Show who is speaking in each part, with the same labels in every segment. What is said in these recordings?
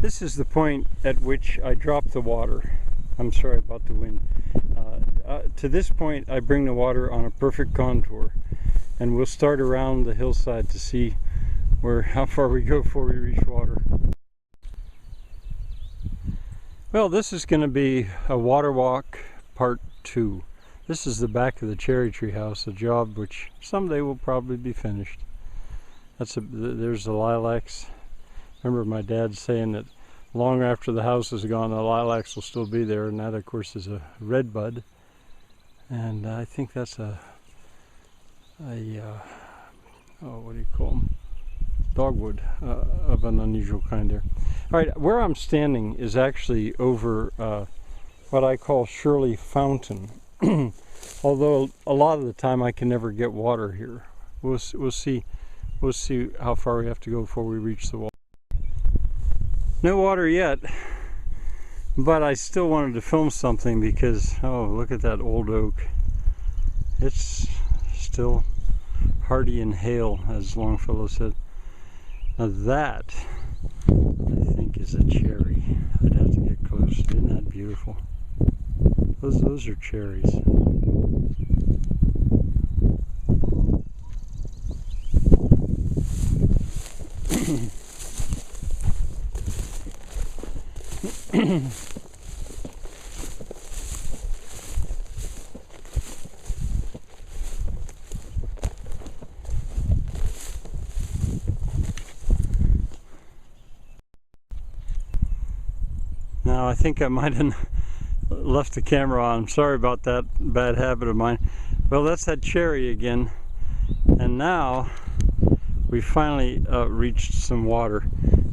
Speaker 1: This is the point at which I drop the water. I'm sorry about the wind. To this point I bring the water on a perfect contour, and we'll start around the hillside to see how far we go before we reach water. Well, this is going to be a water walk part 2. This is the back of the cherry tree house, a job which someday will probably be finished. There's the lilacs. Remember my dad saying that long after the house is gone, the lilacs will still be there, and that of course is a red bud. And I think that's what do you call them? Dogwood of an unusual kind there. All right, where I'm standing is actually over what I call Shirley Fountain. Although a lot of the time I can never get water here. We'll see how far we have to go before we reach the water. No water yet, but I still wanted to film something because, oh, look at that old oak. It's still hardy and hale, as Longfellow said. Now that, I think, is a cherry. I'd have to get close. Isn't that beautiful? Those are cherries. Now I think I might have left the camera on. I'm sorry about that bad habit of mine. Well, that's that cherry again, and now we finally reached some water.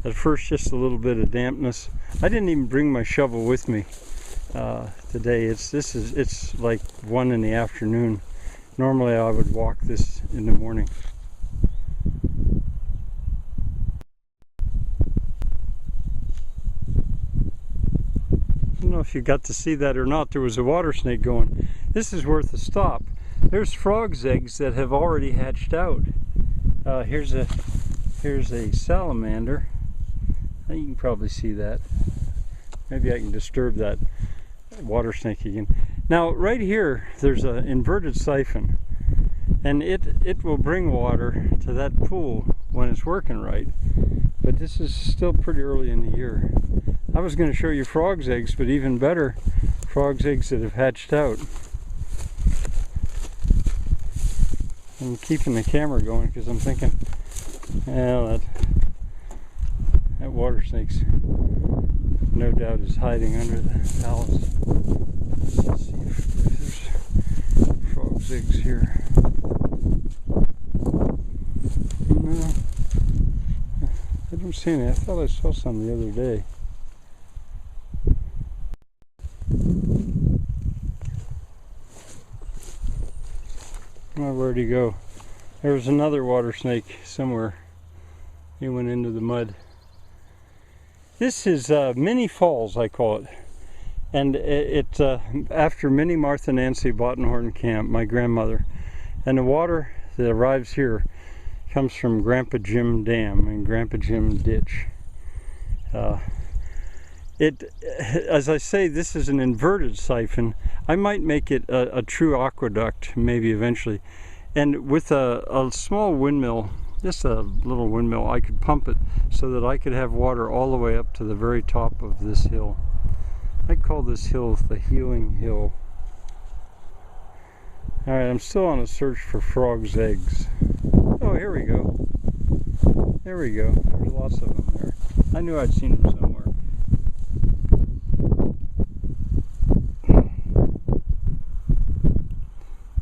Speaker 1: At first just a little bit of dampness. I didn't even bring my shovel with me today. It's like 1 in the afternoon. Normally I would walk this in the morning. I don't know if you got to see that or not. There was a water snake going. This is worth a stop. There's frogs' eggs that have already hatched out. Here's a salamander. You can probably see that. Maybe I can disturb that water snake again. Now right here there's an inverted siphon, and it will bring water to that pool when it's working right. But this is still pretty early in the year. I was going to show you frogs' eggs, but even better, frogs' eggs that have hatched out. I'm keeping the camera going because I'm thinking, well, that water snake's no doubt is hiding under the palace. Let's see if there's frogs' eggs here. No, I don't see any. I thought I saw some the other day. Oh, where'd he go? There was another water snake somewhere. He went into the mud. This is Minnie Falls, I call it. And it's after Minnie Martha Nancy Bottenhorn Camp, my grandmother. And the water that arrives here comes from Grandpa Jim Dam and Grandpa Jim Ditch. As I say, this is an inverted siphon. I might make it a true aqueduct, maybe eventually. And with a small windmill, just a little windmill, I could pump it so that I could have water all the way up to the very top of this hill. I call this hill the Healing Hill. Alright, I'm still on a search for frogs' eggs. Oh, here we go. There we go. There's lots of them there. I knew I'd seen them somewhere.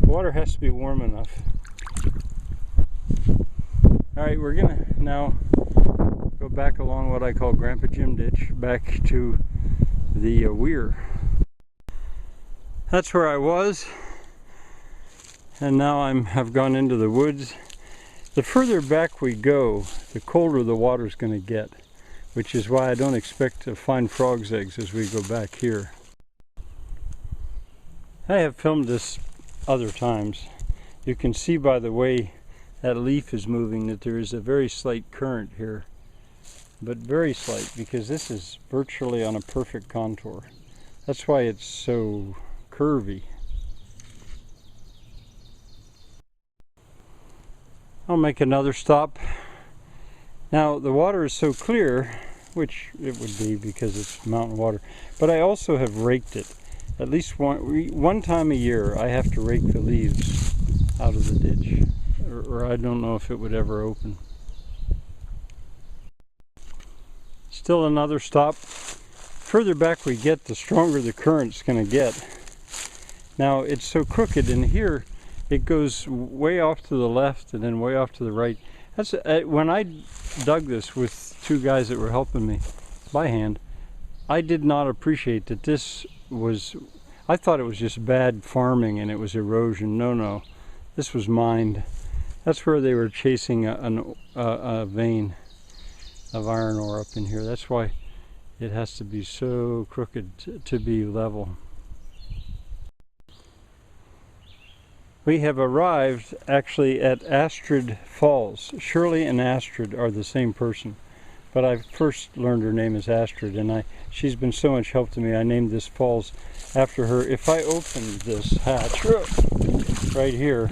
Speaker 1: Water has to be warm enough. Alright, we're gonna now go back along what I call Grandpa Jim Ditch, back to the weir. That's where I was, and now I've gone into the woods. The further back we go, the colder the water's going to get, which is why I don't expect to find frogs' eggs as we go back here. I have filmed this other times. You can see by the way that leaf is moving that there is a very slight current here. but very slight, because this is virtually on a perfect contour. That's why it's so curvy. I'll make another stop. Now the water is so clear, which it would be because it's mountain water, but I also have raked it. At least one time a year I have to rake the leaves out of the ditch, or I don't know if it would ever open. Still another stop. Further back we get, the stronger the current's going to get. Now it's so crooked, and here it goes way off to the left and then way off to the right. That's when I dug this with two guys that were helping me by hand, I did not appreciate that this was, I thought it was just bad farming and it was erosion. No, this was mined. That's where they were chasing a vein of iron ore up in here. That's why it has to be so crooked to be level. We have arrived actually at Astrid Falls. Shirley and Astrid are the same person, but I first learned her name is Astrid, and she's been so much help to me. I named this falls after her. If I open this hatch right here,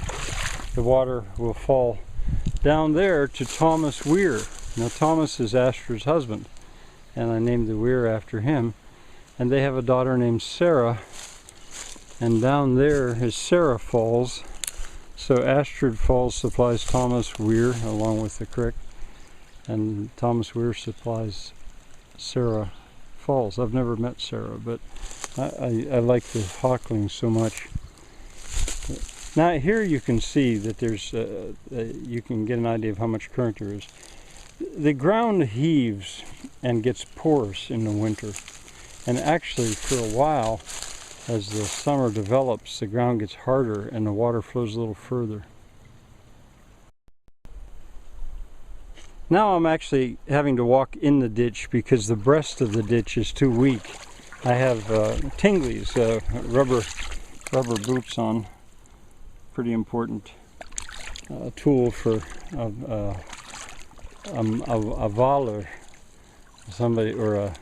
Speaker 1: the water will fall down there to Thomas Weir. Now Thomas is Astrid's husband, and I named the Weir after him. And they have a daughter named Sarah, and down there is Sarah Falls. So Astrid Falls supplies Thomas Weir along with the creek, and Thomas Weir supplies Sarah Falls. I've never met Sarah, but I like the hawklings so much. Now here you can see that there's, you can get an idea of how much current there is. The ground heaves and gets porous in the winter, and actually for a while, as the summer develops, the ground gets harder and the water flows a little further. Now I'm actually having to walk in the ditch because the breast of the ditch is too weak. I have tinglies, rubber boots on. Pretty important tool for a valer, somebody, or a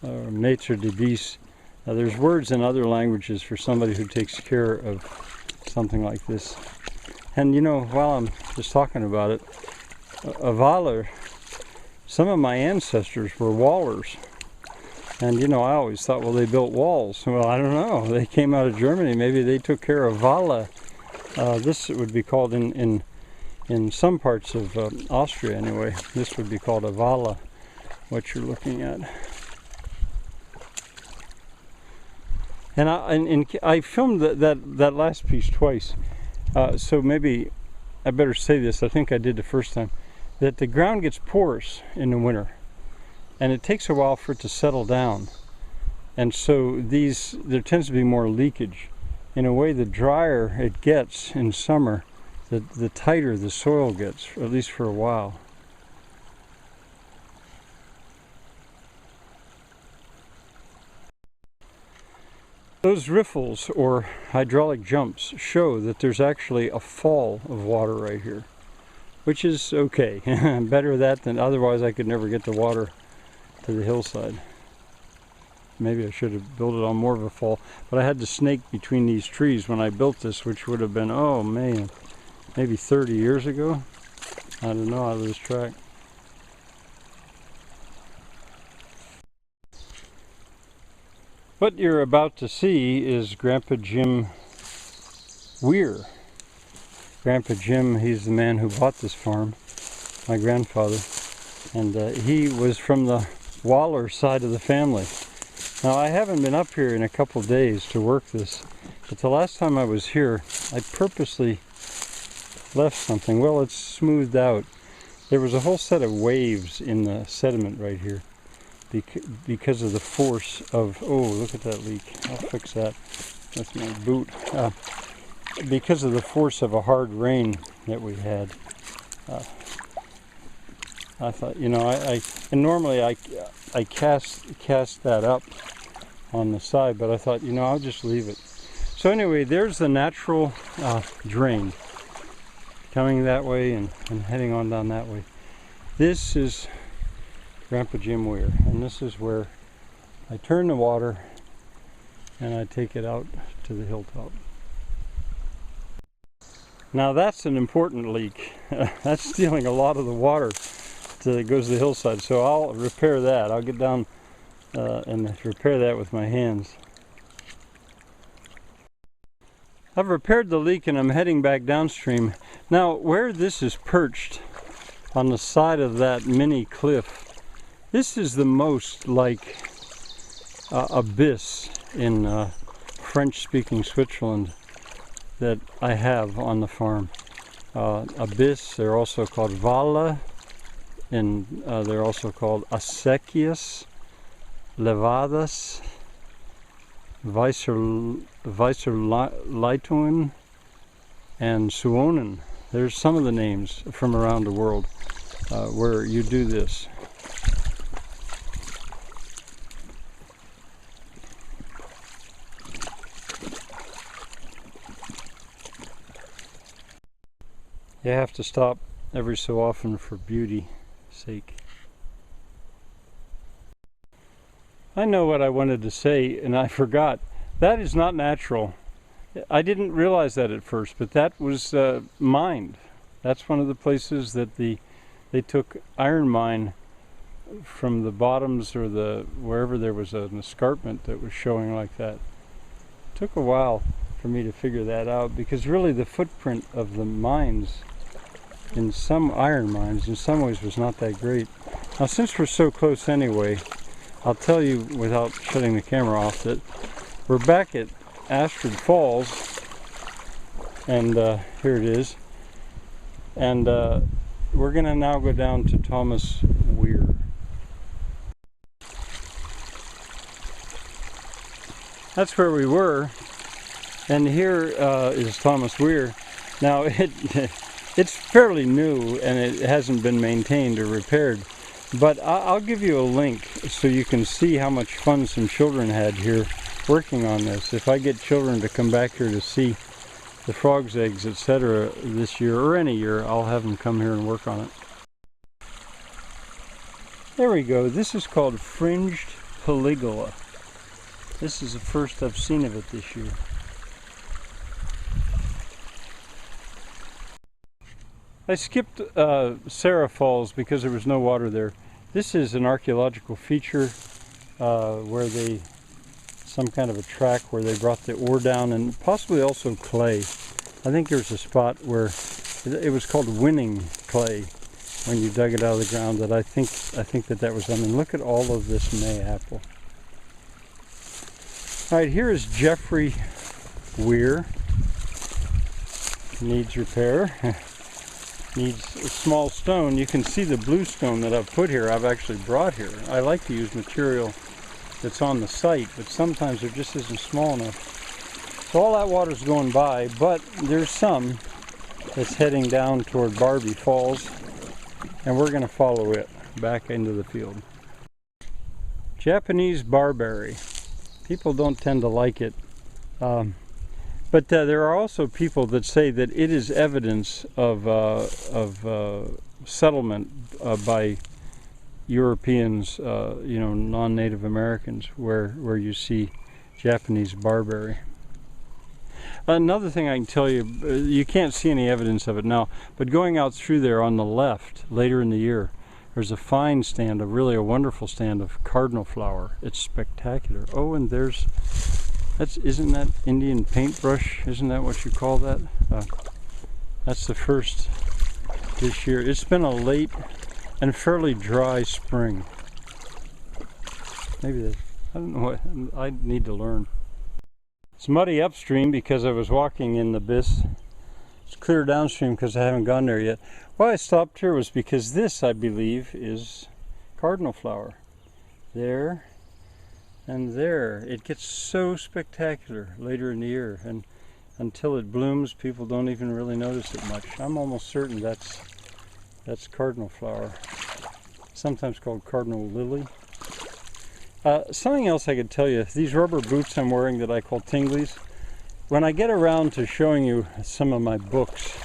Speaker 1: maître de bis. There's words in other languages for somebody who takes care of something like this. And you know, while I'm just talking about it, a valer, some of my ancestors were wallers. And you know, I always thought, well, they built walls. Well, I don't know. They came out of Germany. Maybe they took care of Walla. This would be called in some parts of Austria anyway. This would be called a Walla, what you're looking at. And I filmed that last piece twice. So maybe I better say this. I think I did the first time. That the ground gets porous in the winter, and it takes a while for it to settle down, and so there tends to be more leakage. In a way, the drier it gets in summer, the tighter the soil gets, at least for a while. Those riffles or hydraulic jumps show that there's actually a fall of water right here, which is okay. Better that than otherwise I could never get the water to the hillside. Maybe I should have built it on more of a fall, but I had to snake between these trees when I built this, which would have been, oh man, maybe 30 years ago. I don't know, I lose track. What you're about to see is Grandpa Jim Weir. Grandpa Jim, he's the man who bought this farm, my grandfather, and he was from the Waller side of the family. Now I haven't been up here in a couple days to work this, but the last time I was here I purposely left something. Well, it's smoothed out. There was a whole set of waves in the sediment right here because of the force of, oh, look at that leak. I'll fix that with my boot. Because of the force of a hard rain that we had. I thought, you know, and normally I cast that up on the side, but I thought, you know, I'll just leave it. So anyway, there's the natural drain coming that way and heading on down that way. This is Grandpa Jim Weir. And this is where I turn the water and I take it out to the hilltop. Now that's an important leak. That's stealing a lot of the water that goes to the hillside. So I'll repair that. I'll get down and repair that with my hands. I've repaired the leak and I'm heading back downstream. Now where this is perched on the side of that mini cliff, this is the most like a bis in French-speaking Switzerland that I have on the farm. Abyss, they're also called Vala, and they're also called Acequias, Levadas, Weisserleitungen, and Suonen. There's some of the names from around the world where you do this. You have to stop every so often for beauty's sake. I know what I wanted to say and I forgot. That is not natural. I didn't realize that at first, but that was mined. That's one of the places that they took iron mine from the bottoms or wherever there was an escarpment that was showing like that. It took a while for me to figure that out, because really the footprint of the mines in some iron mines in some ways was not that great. Now since we're so close anyway, I'll tell you without shutting the camera off that we're back at Ashford Falls, and here it is, and we're gonna now go down to Thomas Weir. That's where we were, and here is Thomas Weir. Now it's fairly new and it hasn't been maintained or repaired, but I'll give you a link so you can see how much fun some children had here working on this. If I get children to come back here to see the frogs' eggs, etc. this year or any year, I'll have them come here and work on it. There we go. This is called fringed polygola. This is the first I've seen of it this year. I skipped Sarah Falls because there was no water there. This is an archaeological feature where some kind of a track where they brought the ore down, and possibly also clay. I think there's a spot where it was called winning clay when you dug it out of the ground. That I think that was done. And look at all of this mayapple. All right, here is Jeffrey Weir. Needs repair. Needs a small stone. You can see the blue stone that I've put here, I've actually brought here. I like to use material that's on the site, but sometimes it just isn't small enough. So all that water's going by, but there's some that's heading down toward Barbie Falls, and we're going to follow it back into the field. Japanese barberry. People don't tend to like it. But there are also people that say that it is evidence of settlement by Europeans, non-Native Americans, where you see Japanese barberry. Another thing I can tell you, you can't see any evidence of it now, but going out through there on the left later in the year, there's a fine stand, a wonderful stand of cardinal flower. It's spectacular. Oh, and isn't that Indian paintbrush? Isn't that what you call that? That's the first this year. It's been a late and fairly dry spring. Maybe I don't know what, I need to learn. It's muddy upstream because I was walking in the bis. It's clear downstream because I haven't gone there yet. Why I stopped here was because this, I believe, is cardinal flower. There. And there, it gets so spectacular later in the year, and until it blooms, people don't even really notice it much. I'm almost certain that's cardinal flower, sometimes called cardinal lily. Something else I could tell you, these rubber boots I'm wearing that I call tinglies, when I get around to showing you some of my books,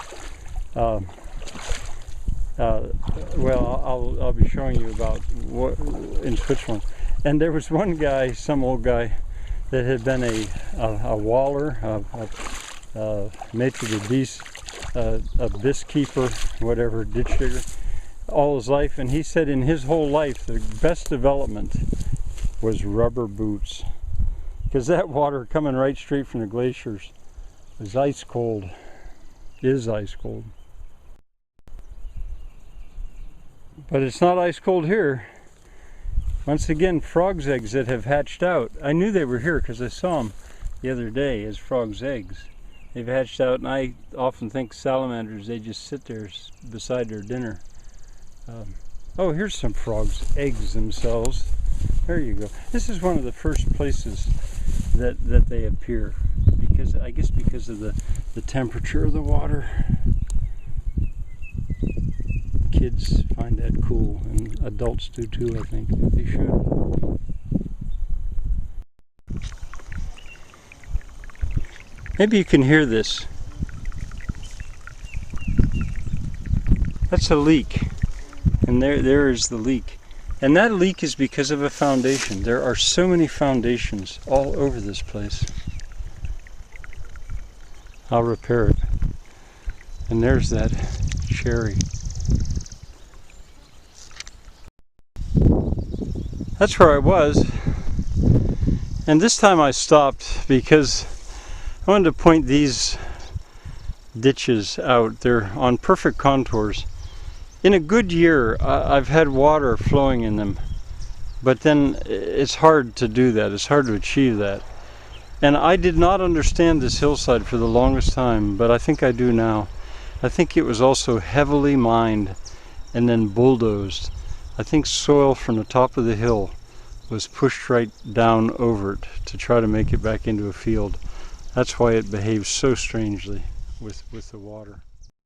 Speaker 1: Well, I'll be showing you about what in Switzerland. And there was one guy, some old guy, that had been a waller, a maitre de bis, a bis keeper, whatever, ditch digger, all his life. And he said in his whole life the best development was rubber boots, because that water coming right straight from the glaciers is ice cold, is ice cold. But it's not ice cold here. Once again, frogs' eggs that have hatched out. I knew they were here because I saw them the other day as frogs' eggs. They've hatched out, and I often think salamanders, they just sit there beside their dinner. Oh, here's some frogs' eggs themselves. There you go. This is one of the first places that they appear, because I guess because of the temperature of the water. Kids find that cool, and adults do too, I think. They should. Maybe you can hear this. That's a leak, and there is the leak. And that leak is because of a foundation. There are so many foundations all over this place. I'll repair it. And there's that cherry. That's where I was, and this time I stopped because I wanted to point these ditches out. They're on perfect contours. In a good year, I've had water flowing in them, but then it's hard to do that. It's hard to achieve that. And I did not understand this hillside for the longest time, but I think I do now. I think it was also heavily mined and then bulldozed. I think soil from the top of the hill was pushed right down over it to try to make it back into a field. That's why it behaves so strangely with the water.